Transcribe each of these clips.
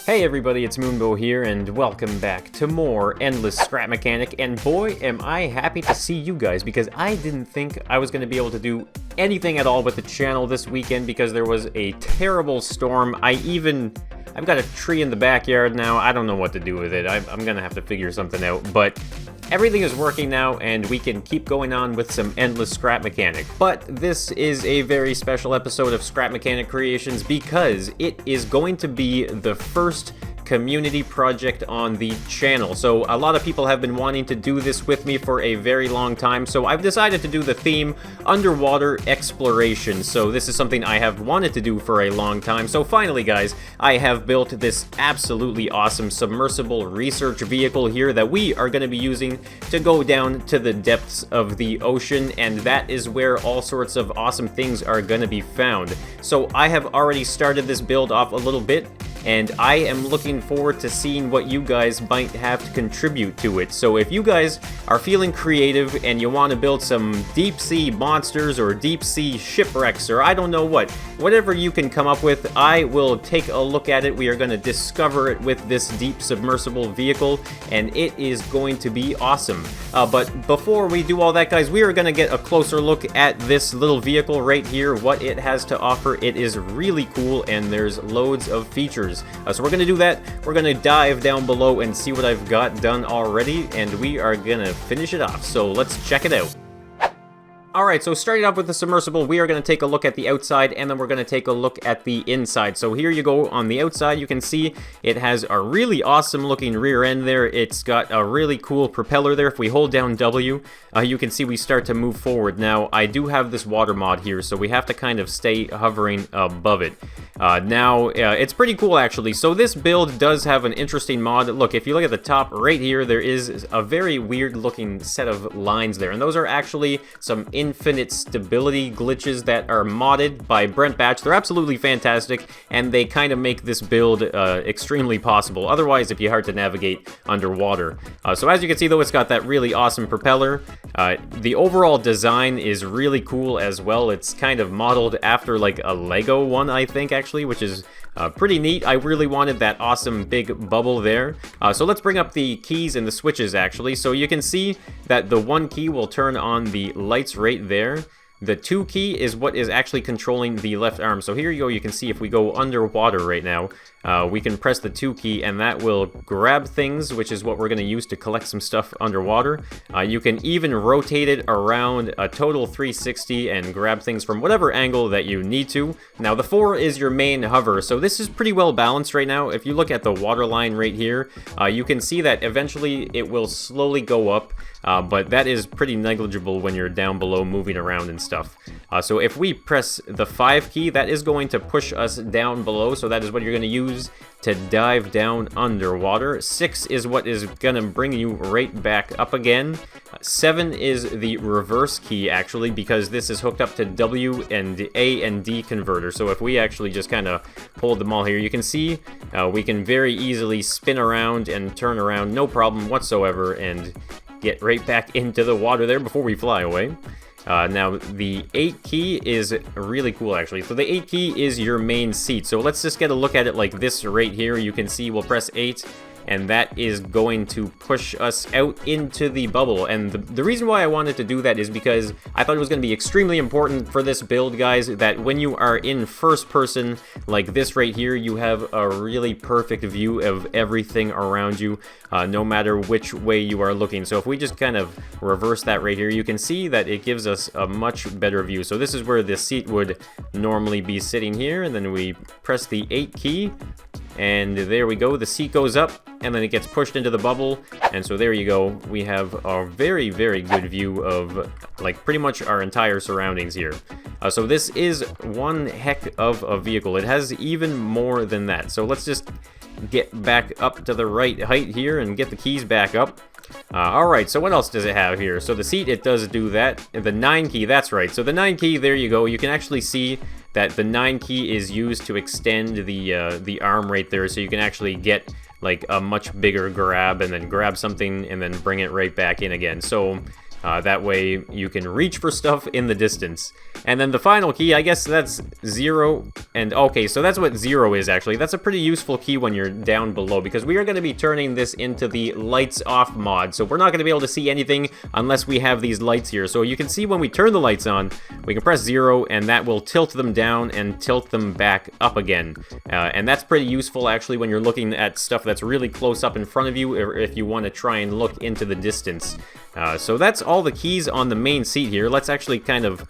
Hey everybody, it's Moonbo here, and welcome back to more Endless Scrap Mechanic, and boy am I happy to see you guys, because I didn't think I was going to be able to do anything at all with the channel this weekend because there was a terrible storm. I've got a tree in the backyard now. I don't know what to do with it. I'm gonna have to figure something out, but everything is working now, and we can keep going on with some Endless Scrap Mechanic. But this is a very special episode of Scrap Mechanic Creations because it is going to be the first community project on the channel. So a lot of people have been wanting to do this with me for a very long time, so I've decided to do the theme underwater exploration. So this is something I have wanted to do for a long time. So finally guys, I have built this absolutely awesome submersible research vehicle here that we are going to be using to go down to the depths of the ocean, and that is where all sorts of awesome things are going to be found. So I have already started this build off a little bit, and I am looking forward to seeing what you guys might have to contribute to it. So if you guys are feeling creative and you want to build some deep sea monsters or deep sea shipwrecks or I don't know what, whatever you can come up with, I will take a look at it. We are going to discover it with this deep submersible vehicle, and it is going to be awesome. But before we do all that guys, we are going to get a closer look at this little vehicle right here, what it has to offer. It is really cool, and there's loads of features. So we're going to do that. We're going to dive down below and see what I've got done already, and we are going to finish it off. So let's check it out. Alright, so starting off with the submersible, we are going to take a look at the outside, and then we're going to take a look at the inside. So here you go. On the outside, you can see it has a really awesome looking rear end there. It's got a really cool propeller there. If we hold down W, you can see we start to move forward. Now, I do have this water mod here, so we have to kind of stay hovering above it. It's pretty cool actually. So this build does have an interesting mod. Look, if you look at the top right here, there is a very weird looking set of lines there, and those are actually some infinite stability glitches that are modded by Brent Batch. They're absolutely fantastic, and they kind of make this build extremely possible. Otherwise, it'd be hard to navigate underwater. So as you can see though, it's got that really awesome propeller. The overall design is really cool as well. It's kind of modeled after like a Lego one, I think, actually, which is pretty neat. I really wanted that awesome big bubble there. So let's bring up the keys and the switches actually. So you can see that the 1 key will turn on the lights right there. The 2 key is what is actually controlling the left arm. So here you go, you can see if we go underwater right now, we can press the 2 key and that will grab things, which is what we're going to use to collect some stuff underwater. You can even rotate it around a total 360 and grab things from whatever angle that you need to. Now the 4 is your main hover, so this is pretty well balanced right now. If you look at the water line right here, you can see that eventually it will slowly go up, but that is pretty negligible when you're down below moving around and stuff. So if we press the 5 key, that is going to push us down below, so that is what you're going to use to dive down underwater. 6 is what is gonna bring you right back up again. 7 is the reverse key actually, because this is hooked up to W and A and D converter. So if we actually just kind of hold them all here, you can see we can very easily spin around and turn around, no problem whatsoever, and get right back into the water there before we fly away. Now, the 8 key is really cool, actually. So the 8 key is your main seat. So let's just get a look at it like this right here. You can see we'll press 8, and that is going to push us out into the bubble. And the reason why I wanted to do that is because I thought it was going to be extremely important for this build, guys, that when you are in first person like this right here, you have a really perfect view of everything around you, no matter which way you are looking. So if we just kind of reverse that right here, you can see that it gives us a much better view. So this is where the seat would normally be sitting here, and then we press the 8 key, and there we go, the seat goes up, and then it gets pushed into the bubble, and so there you go, we have a very, very good view of, like, pretty much our entire surroundings here. So this is one heck of a vehicle. It has even more than that. So let's just get back up to the right height here and get the keys back up. Alright, so what else does it have here? So the seat, it does do that. The 9 key, that's right. So the 9 key, there you go. You can actually see that the 9 key is used to extend the arm right there, so you can actually get like a much bigger grab and then grab something and then bring it right back in again. So That way you can reach for stuff in the distance. And then the final key, I guess that's 0. And okay, so that's what 0 is actually. That's a pretty useful key when you're down below, because we are going to be turning this into the lights off mod. So we're not going to be able to see anything unless we have these lights here. So you can see when we turn the lights on, we can press 0 and that will tilt them down and tilt them back up again. And that's pretty useful actually when you're looking at stuff that's really close up in front of you, or if you want to try and look into the distance. So that's all the keys on the main seat here. Let's actually kind of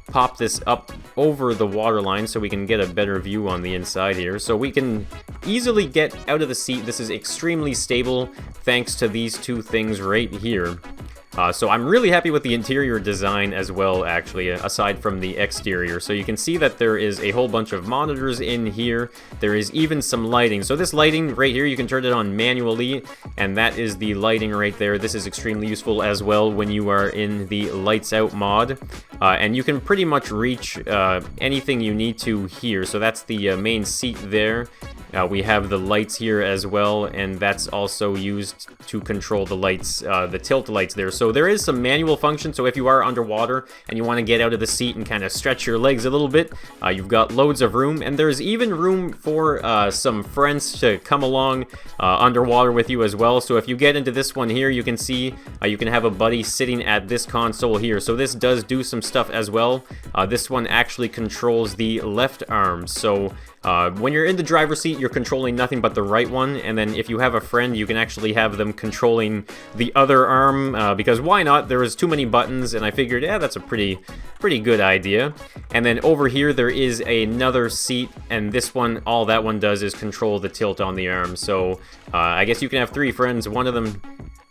pop this up over the waterline so we can get a better view on the inside here. So we can easily get out of the seat. This is extremely stable thanks to these two things right here. So I'm really happy with the interior design as well, actually, aside from the exterior. So you can see that there is a whole bunch of monitors in here. There is even some lighting. So this lighting right here, you can turn it on manually, and that is the lighting right there. This is extremely useful as well when you are in the lights out mod. And you can pretty much reach anything you need to here. So that's the main seat there. We have the lights here as well, and that's also used to control the lights, the tilt lights there. So there is some manual function, so if you are underwater and you want to get out of the seat and kind of stretch your legs a little bit, you've got loads of room, and there's even room for some friends to come along underwater with you as well. So if you get into this one here, you can see you can have a buddy sitting at this console here. So this does do some stuff as well. This one actually controls the left arm, so when you're in the driver's seat, you're controlling nothing but the right one, and then if you have a friend, you can actually have them controlling the other arm, because why not? There was too many buttons, and I figured, yeah, that's a pretty good idea. And then over here, there is another seat, and this one, all that one does is control the tilt on the arm. So I guess you can have 3 friends. One of them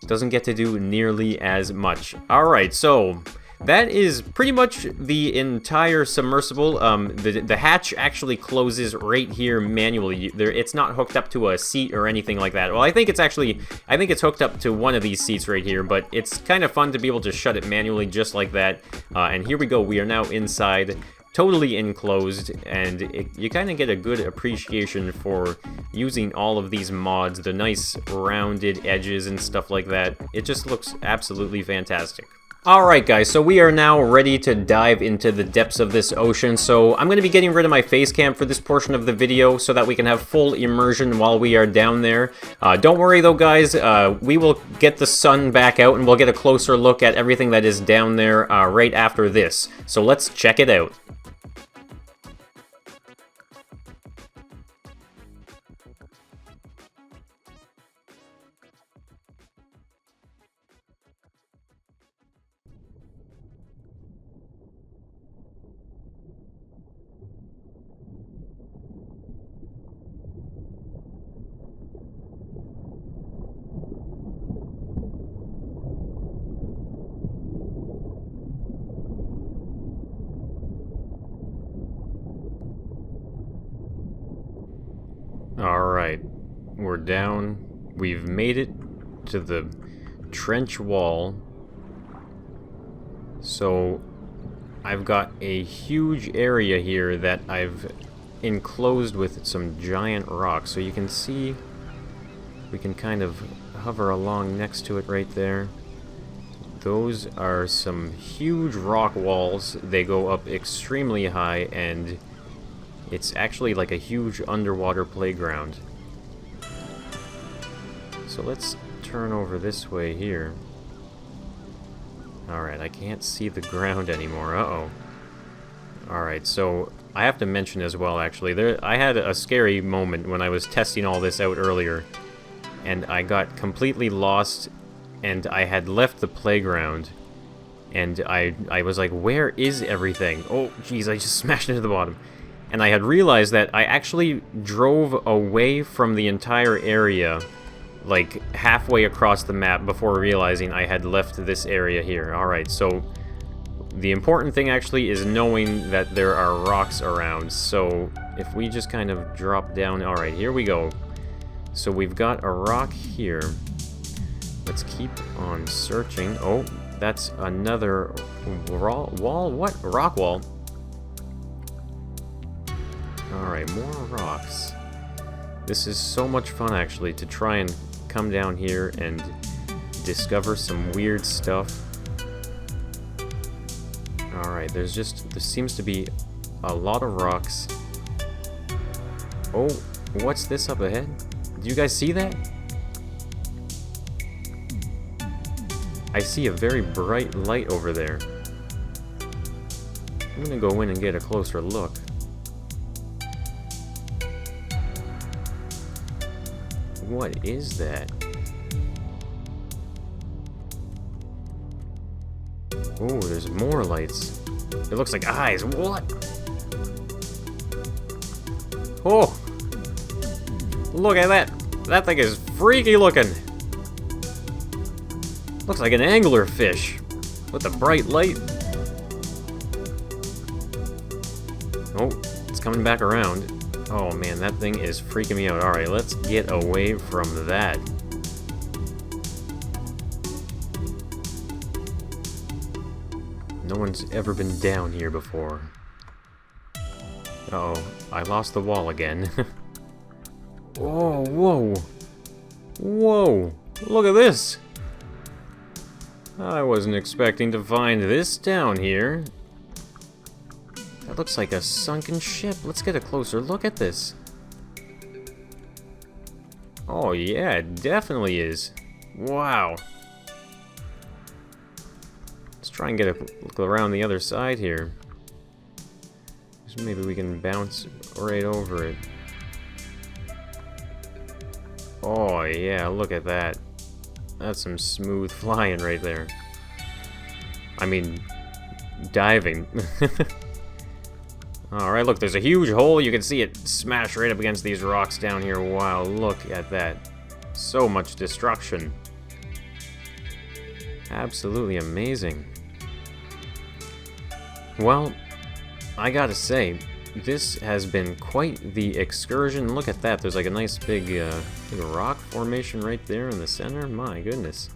doesn't get to do nearly as much. Alright, so that is pretty much the entire submersible. The hatch actually closes right here manually. It's not hooked up to a seat or anything like that. Well, I think it's hooked up to one of these seats right here, but it's kind of fun to be able to shut it manually just like that. And here we go. We are now inside, totally enclosed, and you kind of get a good appreciation for using all of these mods, the nice rounded edges and stuff like that. It just looks absolutely fantastic. Alright guys, so we are now ready to dive into the depths of this ocean. So I'm going to be getting rid of my face cam for this portion of the video so that we can have full immersion while we are down there. Don't worry though guys, we will get the sun back out and we'll get a closer look at everything that is down there right after this. So let's check it out. Alright, we're down. We've made it to the trench wall. So I've got a huge area here that I've enclosed with some giant rocks. So you can see we can kind of hover along next to it right there. Those are some huge rock walls. They go up extremely high, and it's actually like a huge underwater playground. So let's turn over this way here. Alright, I can't see the ground anymore. Uh-oh. Alright, so I have to mention as well, actually, I had a scary moment when I was testing all this out earlier, and I got completely lost, and I had left the playground, and I was like, where is everything? Oh, jeez, I just smashed into the bottom. And I had realized that I actually drove away from the entire area, like halfway across the map, before realizing I had left this area here. Alright, so the important thing actually is knowing that there are rocks around. So if we just kind of drop down, alright, here we go. So we've got a rock here. Let's keep on searching. Oh, that's another wall? What? Rock wall? Alright, more rocks. This is so much fun, actually, to try and come down here and discover some weird stuff. Alright, there seems to be a lot of rocks. Oh, what's this up ahead? Do you guys see that? I see a very bright light over there. I'm gonna go in and get a closer look. What is that? Oh, there's more lights. It looks like eyes. What? Oh! Look at that! That thing is freaky looking! Looks like an anglerfish with a bright light. Oh, it's coming back around. Oh man, that thing is freaking me out. Alright, let's get away from that. No one's ever been down here before. Uh-oh, I lost the wall again. Oh, whoa! Whoa! Look at this! I wasn't expecting to find this down here. That looks like a sunken ship. Let's get a closer look at this. Oh yeah, it definitely is. Wow. Let's try and get a look around the other side here. So maybe we can bounce right over it. Oh yeah, look at that. That's some smooth flying right there. I mean, diving. Alright, look, there's a huge hole. You can see it smash right up against these rocks down here. Wow, look at that. So much destruction. Absolutely amazing. Well, I gotta say, this has been quite the excursion. Look at that. There's like a nice big rock formation right there in the center. My goodness.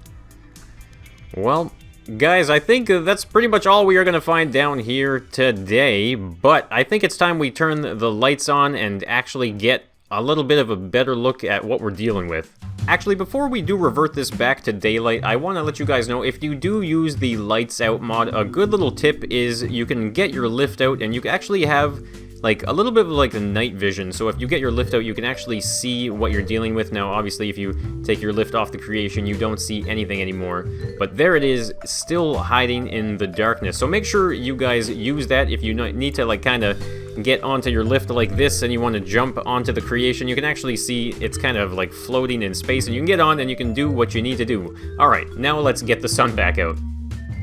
Well, guys, I think that's pretty much all we are going to find down here today. But I think it's time we turn the lights on and actually get a little bit of a better look at what we're dealing with. Actually, before we do revert this back to daylight, I want to let you guys know, if you do use the lights out mod, a good little tip is you can get your lift out and you can actually have like a little bit of like the night vision. So if you get your lift out, you can actually see what you're dealing with. Now, obviously, if you take your lift off the creation, you don't see anything anymore. But there it is, still hiding in the darkness. So make sure you guys use that. If you need to like kind of get onto your lift like this and you want to jump onto the creation, you can actually see it's kind of like floating in space, and you can get on and you can do what you need to do. Alright, now let's get the sun back out.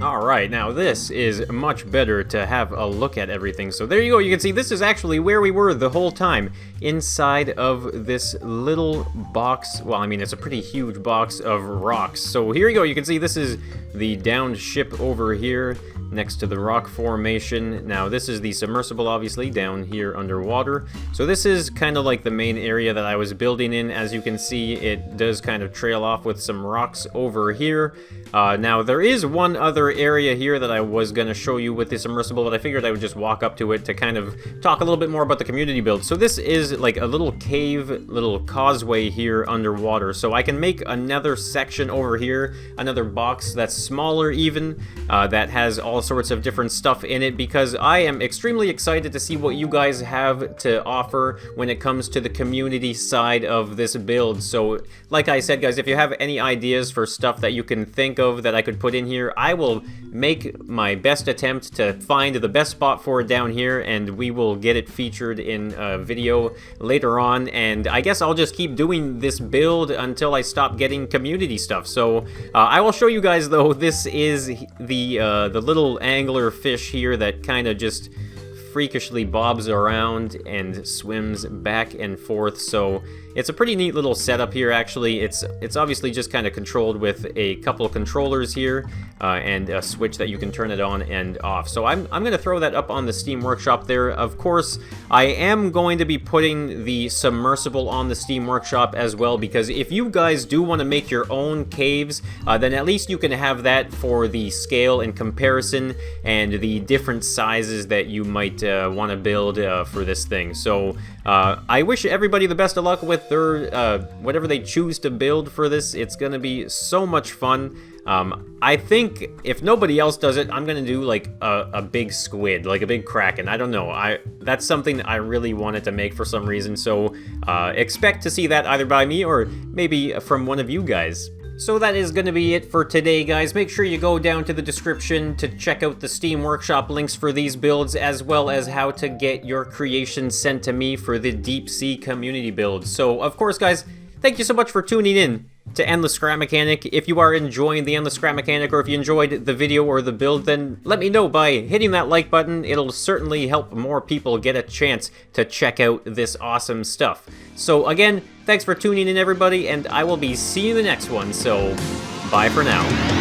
Alright, now this is much better to have a look at everything. So there you go, you can see this is actually where we were the whole time, inside of this little box. Well, I mean, it's a pretty huge box of rocks. So here you go, you can see this is the downed ship over here next to the rock formation. Now this is the submersible, obviously, down here underwater. So this is kind of like the main area that I was building in. As you can see, it does kind of trail off with some rocks over here. Now there is one other area here that I was going to show you with the submersible, but I figured I would just walk up to it to kind of talk a little bit more about the community build. So this is like a little cave, little causeway here underwater. So I can make another section over here, another box that's smaller even, that has all sorts of different stuff in it, because I am extremely excited to see what you guys have to offer when it comes to the community side of this build. So like I said, guys, if you have any ideas for stuff that you can think of that I could put in here, I will make my best attempt to find the best spot for it down here, and we will get it featured in a video later on. And I guess I'll just keep doing this build until I stop getting community stuff. So I will show you guys, though. This is the little angler fish here that kind of just freakishly bobs around and swims back and forth. So it's a pretty neat little setup here. Actually, it's obviously just kind of controlled with a couple of controllers here and a switch that you can turn it on and off. So I'm going to throw that up on the Steam Workshop there. Of course, I am going to be putting the submersible on the Steam Workshop as well, because if you guys do want to make your own caves, then at least you can have that for the scale and comparison and the different sizes that you might might want to build for this thing. So I wish everybody the best of luck with their whatever they choose to build for this. It's going to be so much fun. I think if nobody else does it, I'm gonna do like a big squid, like a big kraken. I don't know. That's something I really wanted to make for some reason. So expect to see that either by me or maybe from one of you guys. So that is going to be it for today, guys. Make sure you go down to the description to check out the Steam Workshop links for these builds, as well as how to get your creations sent to me for the Deep Sea community build. So, of course, guys, thank you so much for tuning in to Endless Scrap Mechanic. If you are enjoying the Endless Scrap Mechanic, or if you enjoyed the video or the build, then let me know by hitting that like button. It'll certainly help more people get a chance to check out this awesome stuff. So again, thanks for tuning in, everybody, and I will be seeing you in the next one, so bye for now.